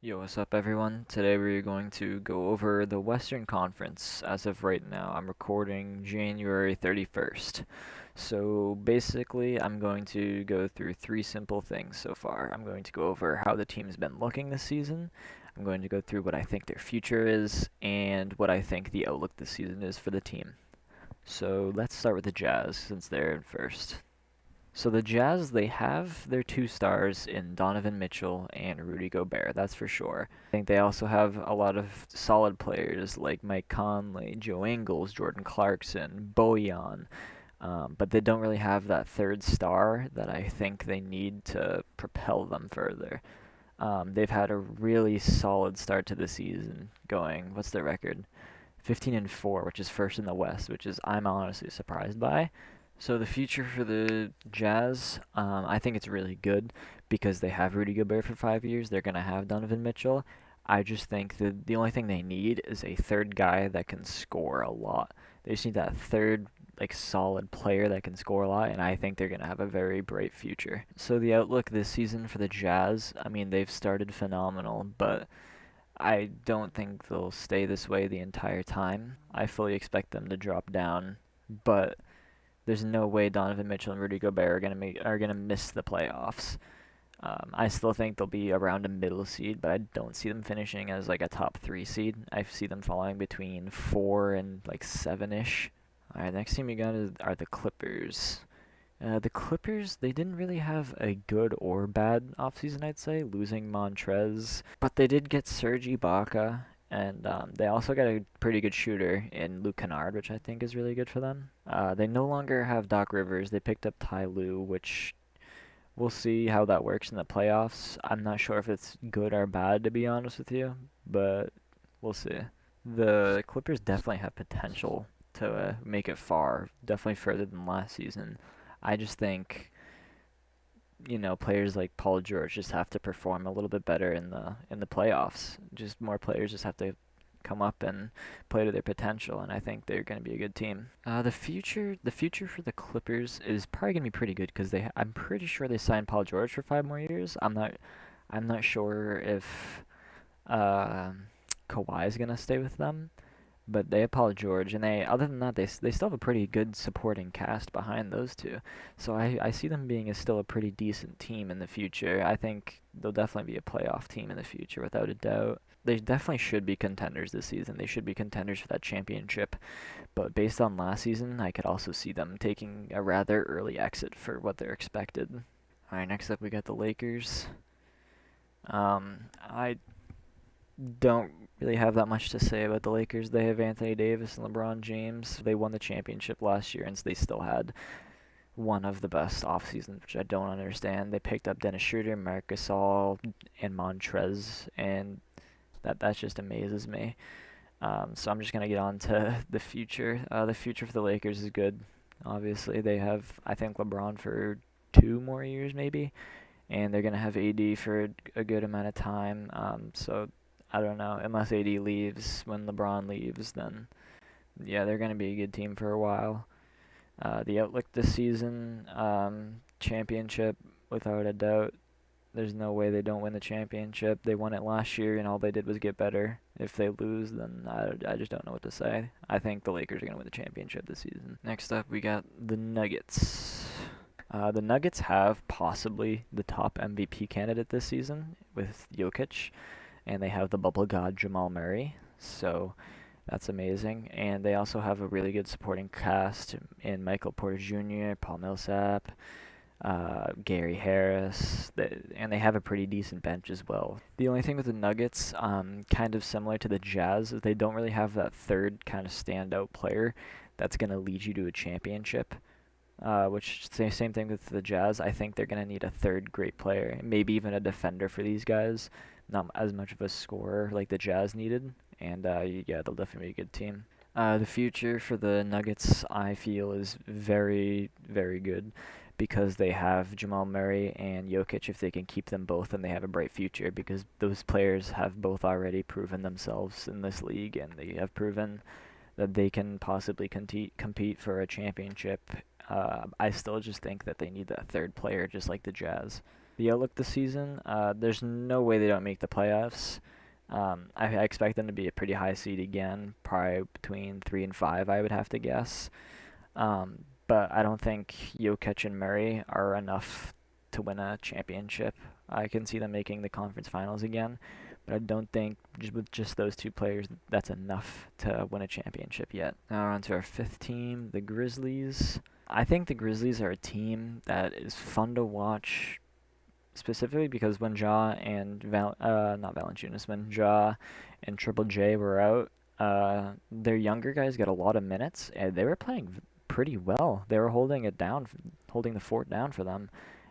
Yo, what's up, everyone? Today we're going to go over the Western Conference. As of right now, I'm recording January 31st. So basically, I'm going to go through three simple things so far. I'm going to go over how the team's been looking this season. I'm going to go through what I think their future is and what I think the outlook this season is for the team. So let's start with the Jazz since they're in first. So the Jazz, they have their two stars in Donovan Mitchell and Rudy Gobert, that's for sure. I think they also have a lot of solid players like Mike Conley, Joe Ingles, Jordan Clarkson, Bojan, but they don't really have that third star that I think they need to propel them further. They've had a really solid start to the season, going, what's their record? 15 and 4, which is first in the West, which is I'm honestly surprised by. So the future for the Jazz, I think it's really good because they have Rudy Gobert for 5 years. They're gonna have Donovan Mitchell. I just think that the only thing they need is a third guy that can score a lot. They just need that third like solid player that can score a lot, and I think they're gonna have a very bright future. So the outlook this season for the Jazz, I mean they've started phenomenal, but I don't think they'll stay this way the entire time. I fully expect them to drop down, but there's no way Donovan Mitchell and Rudy Gobert are gonna miss the playoffs. I still think they'll be around a middle seed, but I don't see them finishing as like a top three seed. I see them falling between 4 and like 7-ish. All right, next team we got are the Clippers. The Clippers, they didn't really have a good or bad offseason, I'd say, losing Montrez. But they did get Serge Ibaka, and they also got a pretty good shooter in Luke Kennard, which I think is really good for them. They no longer have Doc Rivers. They picked up Ty Lue, which we'll see how that works in the playoffs. I'm not sure if it's good or bad, to be honest with you, but we'll see. The Clippers definitely have potential to make it far, definitely further than last season. I just think players like Paul George just have to perform a little bit better in the playoffs. Just more players just have to come up and play to their potential, and I think they're going to be a good team. The future for the Clippers is probably going to be pretty good because I'm pretty sure they signed Paul George for 5 more years. I'm not sure if uh, Kawhi is going to stay with them, but they have Paul George, and other than that, they still have a pretty good supporting cast behind those two. So I see them being still a pretty decent team in the future. I think they'll definitely be a playoff team in the future, without a doubt. They definitely should be contenders this season. They should be contenders for that championship. But based on last season, I could also see them taking a rather early exit for what they're expected. All right, next up we got the Lakers. I don't really have that much to say about the Lakers. They have Anthony Davis and LeBron James. They won the championship last year, and so they still had one of the best off seasons, which I don't understand. They picked up Dennis Schroeder, Marc Gasol, and Montrez, and that just amazes me. So I'm just gonna get on to the future. The future for the Lakers is good. Obviously, they have I think LeBron for 2 more years maybe, and they're gonna have AD for a good amount of time. So I don't know. Unless AD leaves when LeBron leaves, then yeah, they're gonna be a good team for a while. The outlook this season, championship without a doubt. There's no way they don't win the championship. They won it last year, and all they did was get better. If they lose, then I just don't know what to say. I think the Lakers are going to win the championship this season. Next up, we got the Nuggets. The Nuggets have possibly the top MVP candidate this season with Jokic, and they have the bubble god Jamal Murray. So that's amazing. And they also have a really good supporting cast in Michael Porter Jr., Paul Millsap, Gary Harris, and they have a pretty decent bench as well. The only thing with the Nuggets, kind of similar to the Jazz, is they don't really have that third kind of standout player that's going to lead you to a championship. Which same thing with the Jazz. I think they're gonna need a third great player, maybe even a defender for these guys. Not as much of a scorer like the Jazz needed, and yeah, they'll definitely be a good team. The future for the Nuggets, I feel, is very, very good because they have Jamal Murray and Jokic. If they can keep them both, then they have a bright future because those players have both already proven themselves in this league, and they have proven that they can possibly compete for a championship. I still just think that they need that third player, just like the Jazz. The outlook this season, there's no way they don't make the playoffs. I expect them to be a pretty high seed again, probably between 3 and 5, I would have to guess. But I don't think Jokic and Murray are enough to win a championship. I can see them making the conference finals again, but I don't think with just those two players that's enough to win a championship yet. Now we're on to our fifth team, the Grizzlies. I think the Grizzlies are a team that is fun to watch, specifically because when not Valanciunas, when Ja and Triple J were out, their younger guys got a lot of minutes, and they were playing pretty well. They were holding it down, holding the fort down for them,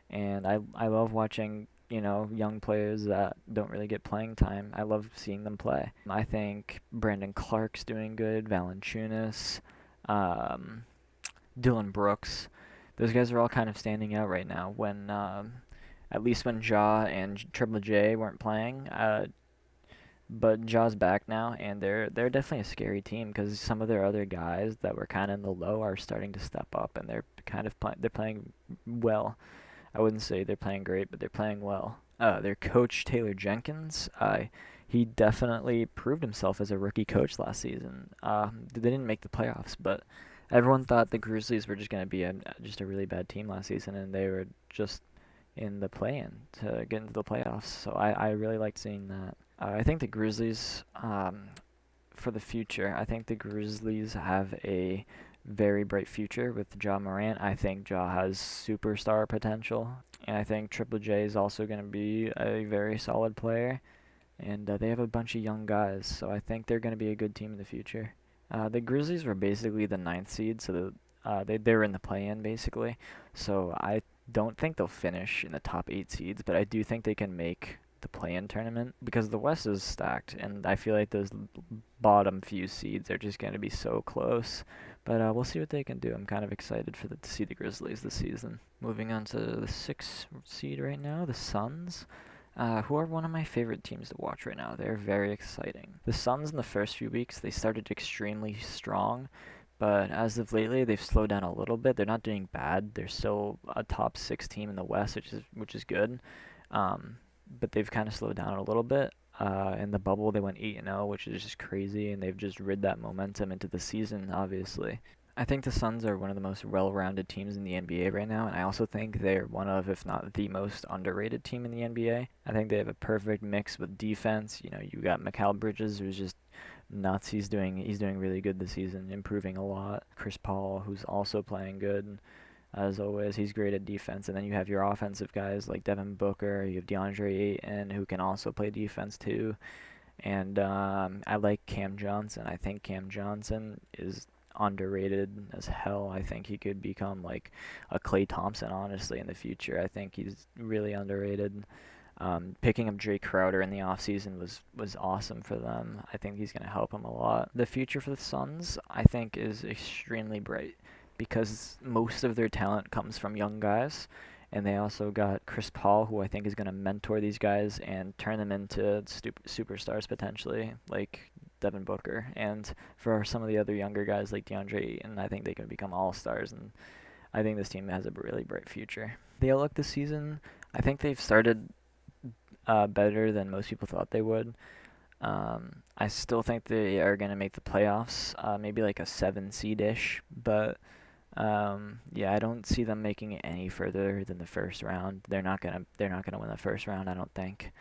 and I love watching young players that don't really get playing time. I love seeing them play. I think Brandon Clark's doing good. Valanciunas, um, Dylan Brooks, those guys are all kind of standing out right now. When at least when Ja and Triple J weren't playing. But Ja's back now, and they're definitely a scary team because some of their other guys that were kind of in the low are starting to step up, and they're kind of they're playing well. I wouldn't say they're playing great, but they're playing well. Their coach Taylor Jenkins, he definitely proved himself as a rookie coach last season. They didn't make the playoffs, but everyone thought the Grizzlies were just going to be just a really bad team last season, and they were just in the play-in to get into the playoffs. So I really liked seeing that. I think the Grizzlies, for the future, I think the Grizzlies have a very bright future with Ja Morant. I think Ja has superstar potential, and I think Triple J is also going to be a very solid player. And they have a bunch of young guys, so I think they're going to be a good team in the future. The Grizzlies were basically the ninth seed, so they're in the play-in basically. So I don't think they'll finish in the top 8 seeds, but I do think they can make the play-in tournament because the West is stacked, and I feel like those bottom few seeds are just going to be so close. But we'll see what they can do. I'm kind of excited to see the Grizzlies this season. Moving on to the 6th seed right now, the Suns. Who are one of my favorite teams to watch right now. They're very exciting. The Suns in the first few weeks, they started extremely strong, but as of lately, they've slowed down a little bit. They're not doing bad. They're still a top 6 team in the West, which is good. Um, but they've kind of slowed down a little bit. In the bubble, they went 8-0, which is just crazy, and they've just rid that momentum into the season, obviously. I think the Suns are one of the most well-rounded teams in the NBA right now, and I also think they're one of, if not the most underrated team in the NBA. I think they have a perfect mix with defense. You got Mikal Bridges, who's just nuts. He's doing really good this season, improving a lot. Chris Paul, who's also playing good. As always, he's great at defense. And then you have your offensive guys like Devin Booker. You have DeAndre Ayton, who can also play defense too. And I like Cam Johnson. I think Cam Johnson is underrated as hell. I think he could become like a Klay Thompson, honestly, in the future. I think he's really underrated. Picking up Jay Crowder in the offseason was awesome for them. I think he's going to help them a lot. The future for the Suns, I think, is extremely bright because most of their talent comes from young guys. And they also got Chris Paul, who I think is going to mentor these guys and turn them into superstars potentially, like Devin Booker. And for some of the other younger guys like DeAndre Ayton, I think they can become all-stars. And I think this team has a really bright future. The outlook this season, I think they've started better than most people thought they would. I still think they are going to make the playoffs, maybe like a 7 seed-ish, but yeah, I don't see them making it any further than the first round. They're not gonna win the first round, I don't think.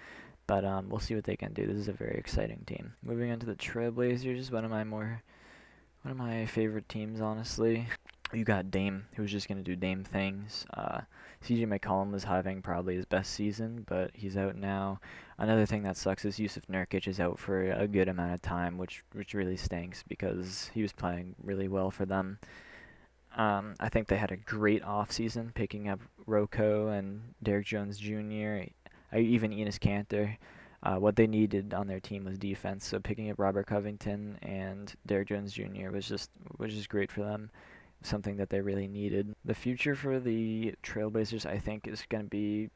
But we'll see what they can do. This is a very exciting team. Moving on to the Trailblazers, one of my favorite teams, honestly. You got Dame, who's just gonna do Dame things. CJ McCollum was having probably his best season, but he's out now. Another thing that sucks is Yusuf Nurkic is out for a good amount of time, which really stinks because he was playing really well for them. I think they had a great offseason picking up Rocco and Derrick Jones Jr., even Enes Kanter. What they needed on their team was defense, so picking up Robert Covington and Derrick Jones Jr. was just great for them, something that they really needed. The future for the Trailblazers, I think, is going to be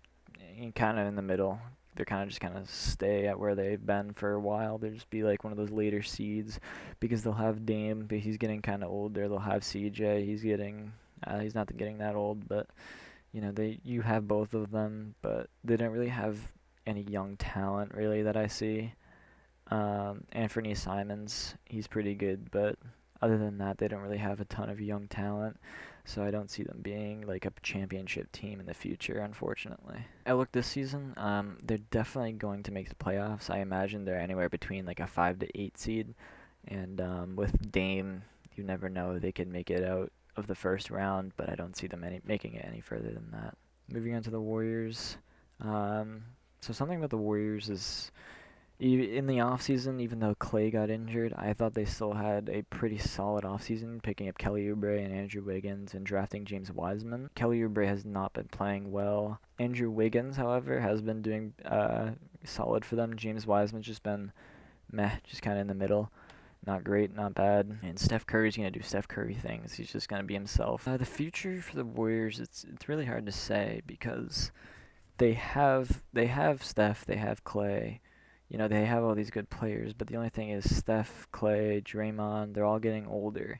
kind of in the middle. They're kind of stay at where they've been for a while. They'll just be like one of those later seeds because they'll have Dame, but he's getting kind of older. They'll have CJ. He's not getting that old, but You have both of them, but they don't really have any young talent really that I see. Anthony Simons, he's pretty good, but other than that, they don't really have a ton of young talent. So I don't see them being like a championship team in the future, unfortunately. Outlook this season, they're definitely going to make the playoffs. I imagine they're anywhere between like a 5 to 8 seed, and with Dame, you never know, they could make it out of the first round, but I don't see them making it any further than that. Moving on to the Warriors. So something about the Warriors is in the offseason, even though Clay got injured, I thought they still had a pretty solid offseason, picking up Kelly Oubre and Andrew Wiggins and drafting James Wiseman. Kelly Oubre has not been playing well. Andrew Wiggins, however, has been doing solid for them. James Wiseman's just been meh, just kind of in the middle. Not great, not bad. And Steph Curry's going to do Steph Curry things. He's just going to be himself. The future for the Warriors, it's really hard to say because they have Steph, they have Clay. They have all these good players, but the only thing is Steph, Clay, Draymond, they're all getting older.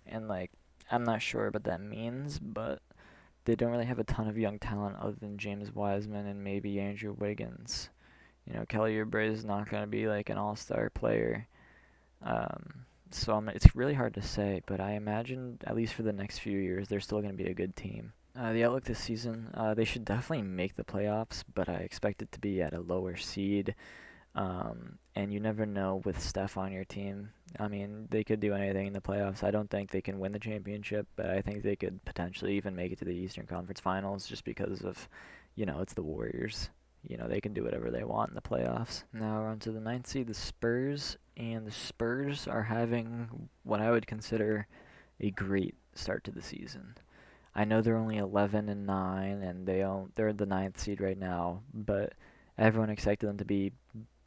And like I'm not sure what that means, but they don't really have a ton of young talent other than James Wiseman and maybe Andrew Wiggins. Kelly Oubre is not going to be like an all-star player. It's really hard to say, but I imagine at least for the next few years, they're still going to be a good team. The outlook this season, they should definitely make the playoffs, but I expect it to be at a lower seed. And you never know with Steph on your team. I mean, they could do anything in the playoffs. I don't think they can win the championship, but I think they could potentially even make it to the Eastern Conference Finals just because of, it's the Warriors. They can do whatever they want in the playoffs. Now we're on to the ninth seed, the Spurs, and the Spurs are having what I would consider a great start to the season. I know they're only 11-9, and they're the ninth seed right now, but everyone expected them to be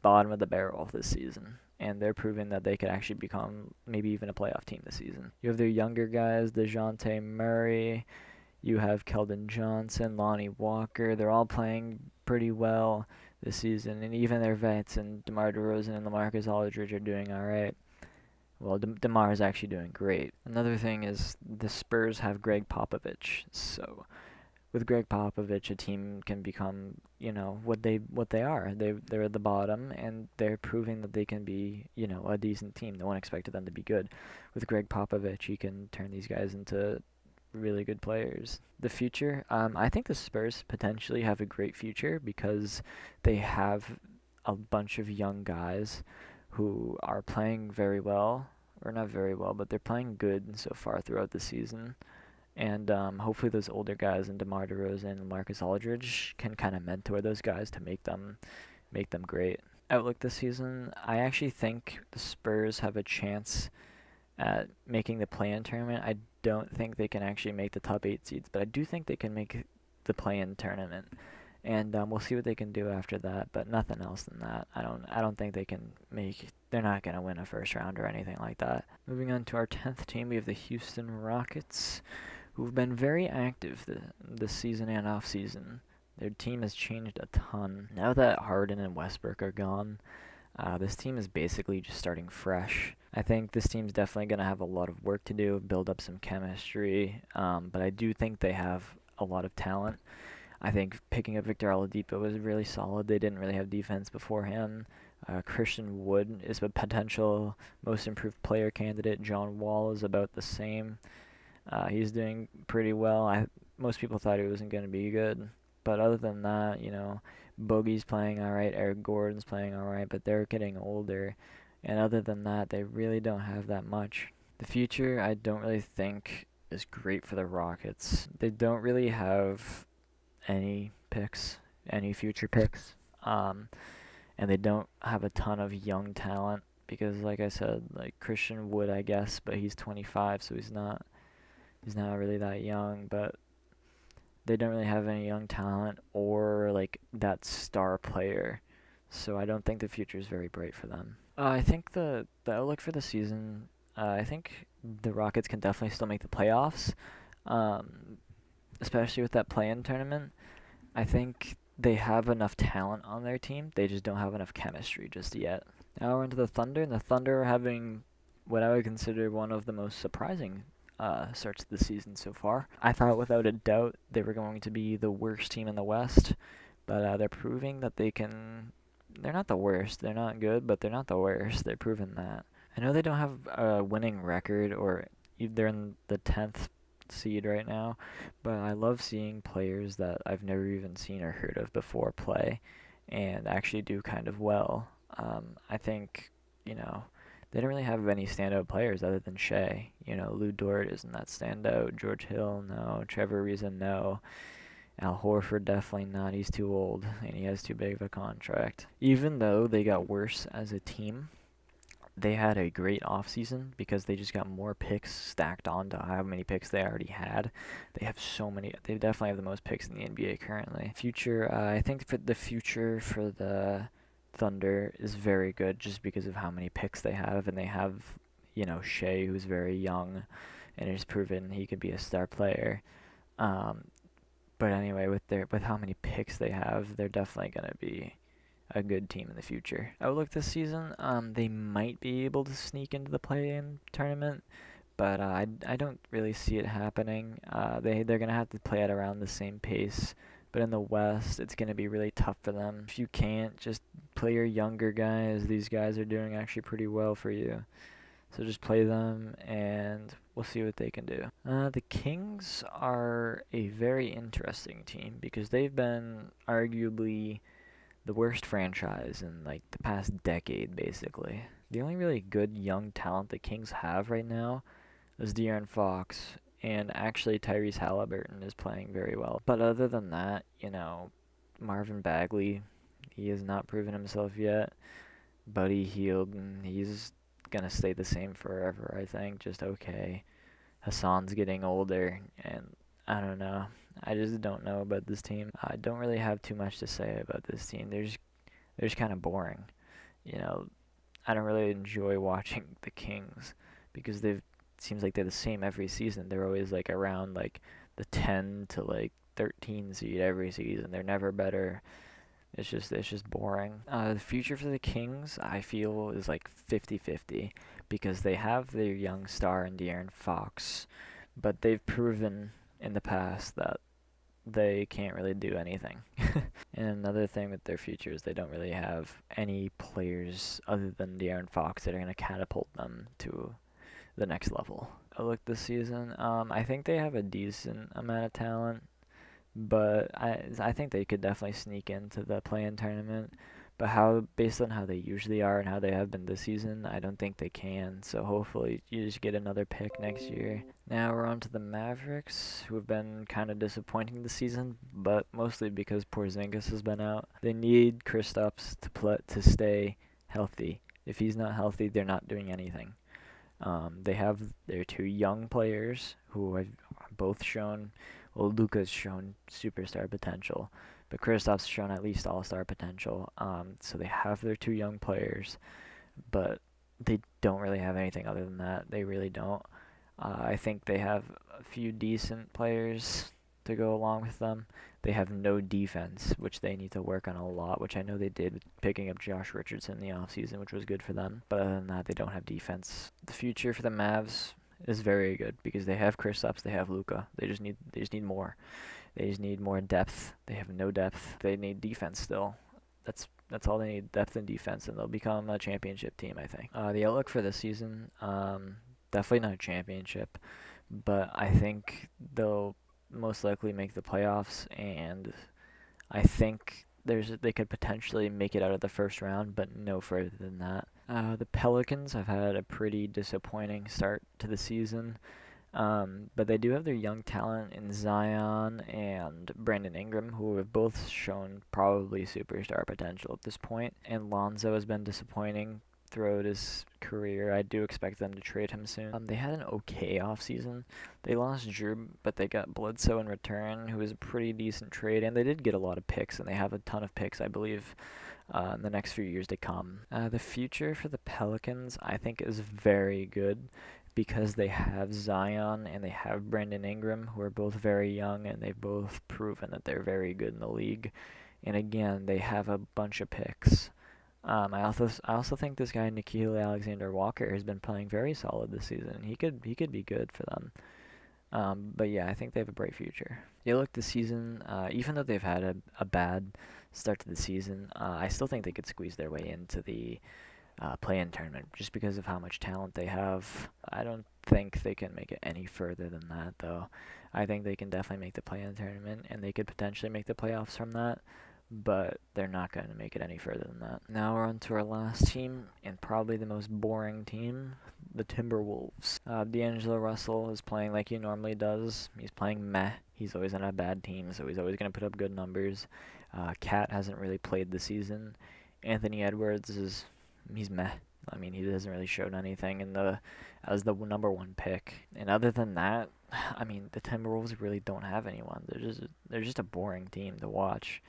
bottom of the barrel this season, and they're proving that they could actually become maybe even a playoff team this season. You have their younger guys, DeJounte Murray, you have Keldon Johnson, Lonnie Walker. They're all playing pretty well this season, and even their vets and DeMar DeRozan and LaMarcus Aldridge are doing all right. Well, DeMar is actually doing great. Another thing is the Spurs have Greg Popovich, so with Greg Popovich, a team can become, what they are. They're at the bottom, and they're proving that they can be, a decent team. No one expected them to be good. With Greg Popovich, he can turn these guys into really good players. The future, I think the Spurs potentially have a great future because they have a bunch of young guys who are playing very well, or not very well, but they're playing good so far throughout the season. And hopefully those older guys and DeMar DeRozan and Marcus Aldridge can kind of mentor those guys to make them great. Outlook this season, I actually think the Spurs have a chance at making the play-in tournament. I don't think they can actually make the top 8 seeds, but I do think they can make the play-in tournament. And we'll see what they can do after that, but nothing else than that. I don't think they can make. They're not gonna win a first round or anything like that. Moving on to our 10th team, we have the Houston Rockets, who've been very active this season and off season. Their team has changed a ton. Now that Harden and Westbrook are gone, this team is basically just starting fresh. I think this team's definitely going to have a lot of work to do, build up some chemistry, but I do think they have a lot of talent. I think picking up Victor Oladipo was really solid. They didn't really have defense before him. Christian Wood is a potential most improved player candidate. John Wall is about the same. He's doing pretty well. Most people thought he wasn't going to be good, but other than that, Bogey's playing all right. Eric Gordon's playing all right, but they're getting older. And other than that, they really don't have that much. The future, I don't really think is great for the Rockets. They don't really have any picks, any future picks, and they don't have a ton of young talent because, like I said, like Christian Wood, I guess, but he's 25, so he's not really that young, but they don't really have any young talent or like that star player. So I don't think the future is very bright for them. I think the outlook for the season, I think the Rockets can definitely still make the playoffs, especially with that play-in tournament. I think they have enough talent on their team. They just don't have enough chemistry just yet. Now we're into the Thunder, and the Thunder are having what I would consider one of the most surprising start to the season so far. I thought without a doubt they were going to be the worst team in the West, but they're proving that they can. They're not the worst. They're not good, but they're not the worst. They're proving that. I know they don't have a winning record, or they're in the 10th seed right now, but I love seeing players that I've never even seen or heard of before play and actually do kind of well. I think, you know, they don't really have any standout players other than Shea. Lou Dort isn't that standout. George Hill, no. Trevor Ariza, no. Al Horford, definitely not. He's too old and he has too big of a contract. Even though they got worse as a team, they had a great offseason because they just got more picks stacked onto how many picks they already had. They have so many. They definitely have the most picks in the NBA currently. Future, I think for the future for the Thunder is very good just because of how many picks they have, and they have, Shea, who's very young and has proven he could be a star player. Um, but anyway, with how many picks they have, they're definitely gonna be a good team in the future. Outlook this season, they might be able to sneak into the play-in tournament, but I don't really see it happening. They're gonna have to play at around the same pace, but in the West, it's gonna be really tough for them. If you can't, just play your younger guys. These guys are doing actually pretty well for you. So just play them, and we'll see what they can do. The Kings are a very interesting team because they've been arguably the worst franchise in like the past decade, basically. The only really good young talent the Kings have right now is De'Aaron Fox, and actually Tyrese Halliburton is playing very well. But other than that, Marvin Bagley, he has not proven himself yet. Buddy Hield, and he's gonna stay the same forever, I think. Just okay. Hassan's getting older, and I don't know. I just don't know about this team. I don't really have too much to say about this team. They're just kind of boring. You know, I don't really enjoy watching the Kings because they've seems like they're the same every season. They're always like around like the 10 to like 13 seed every season. They're never better. It's just boring. The future for the Kings, I feel, is like 50-50 because they have their young star in De'Aaron Fox, but they've proven in the past that they can't really do anything. And another thing with their future is they don't really have any players other than De'Aaron Fox that are going to catapult them to the next level. I look this season. I think they have a decent amount of talent, but I think they could definitely sneak into the play-in tournament. But based on how they usually are and how they have been this season, I don't think they can. So hopefully you just get another pick next year. Now we're on to the Mavericks, who have been kind of disappointing this season, but mostly because Porzingis has been out. They need Kristaps to stay healthy. If he's not healthy, they're not doing anything. They have their two young players who have both shown, well, Luka's shown superstar potential, but Kristaps shown at least all-star potential. So they have their two young players, but they don't really have anything other than that. They really don't. I think they have a few decent players to go along with them. They have no defense, which they need to work on a lot, which I know they did with picking up Josh Richardson in the offseason, which was good for them. But other than that, they don't have defense. The future for the Mavs is very good because they have Kristaps, they have Luka. They just need more. They just need more depth. They have no depth. They need defense still. That's all they need, depth and defense, and they'll become a championship team, I think. The outlook for this season, definitely not a championship, but I think they'll most likely make the playoffs, and I think they could potentially make it out of the first round, but no further than that. The Pelicans have had a pretty disappointing start to the season, but they do have their young talent in Zion and Brandon Ingram, who have both shown probably superstar potential at this point. And Lonzo has been disappointing throughout his career. I do expect them to trade him soon. They had an okay offseason. They lost Drew, but they got Bledsoe in return, who was a pretty decent trade, and they did get a lot of picks, and they have a ton of picks, I believe, in the next few years to come. The future for the Pelicans, I think, is very good because they have Zion and they have Brandon Ingram, who are both very young, and they've both proven that they're very good in the league. And again, they have a bunch of picks. I also think this guy Nikhil Alexander Walker has been playing very solid this season. He could be good for them. But yeah, I think they have a bright future. Yeah, look, this season, even though they've had a bad start to the season, I still think they could squeeze their way into the play-in tournament just because of how much talent they have. I don't think they can make it any further than that, though. I think they can definitely make the play-in tournament, and they could potentially make the playoffs from that, but they're not going to make it any further than that. Now we're on to our last team, and probably the most boring team, the Timberwolves. D'Angelo Russell is playing like he normally does. He's playing meh. He's always on a bad team, so he's always going to put up good numbers. Cat hasn't really played this season. Anthony Edwards he's meh. I mean, he hasn't really shown anything as the number one pick. And other than that, I mean, the Timberwolves really don't have anyone. They're just a boring team to watch.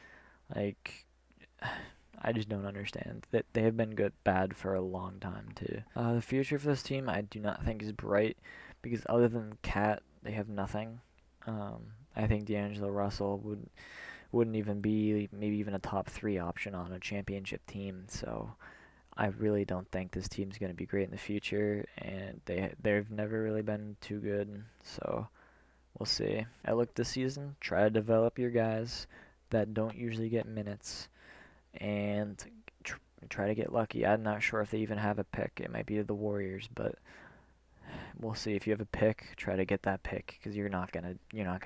Like, I just don't understand that they have been bad for a long time too. The future for this team, I do not think is bright because other than Cat, they have nothing. I think D'Angelo Russell wouldn't even be maybe even a top three option on a championship team. So I really don't think this team's going to be great in the future, and they've never really been too good. So we'll see. I look this season, try to develop your guys that don't usually get minutes, and try to get lucky. I'm not sure if they even have a pick. It might be the Warriors, but we'll see. If you have a pick, try to get that pick because you're not gonna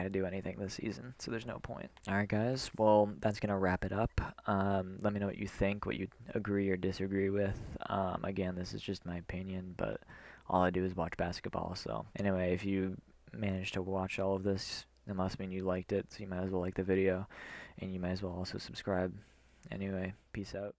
do anything this season, so there's no point. All right, guys. Well, that's gonna wrap it up. Let me know what you think, what you agree or disagree with. Again, this is just my opinion, but all I do is watch basketball. So anyway, if you managed to watch all of this, it must mean you liked it. So you might as well like the video, and you might as well also subscribe. Anyway, peace out.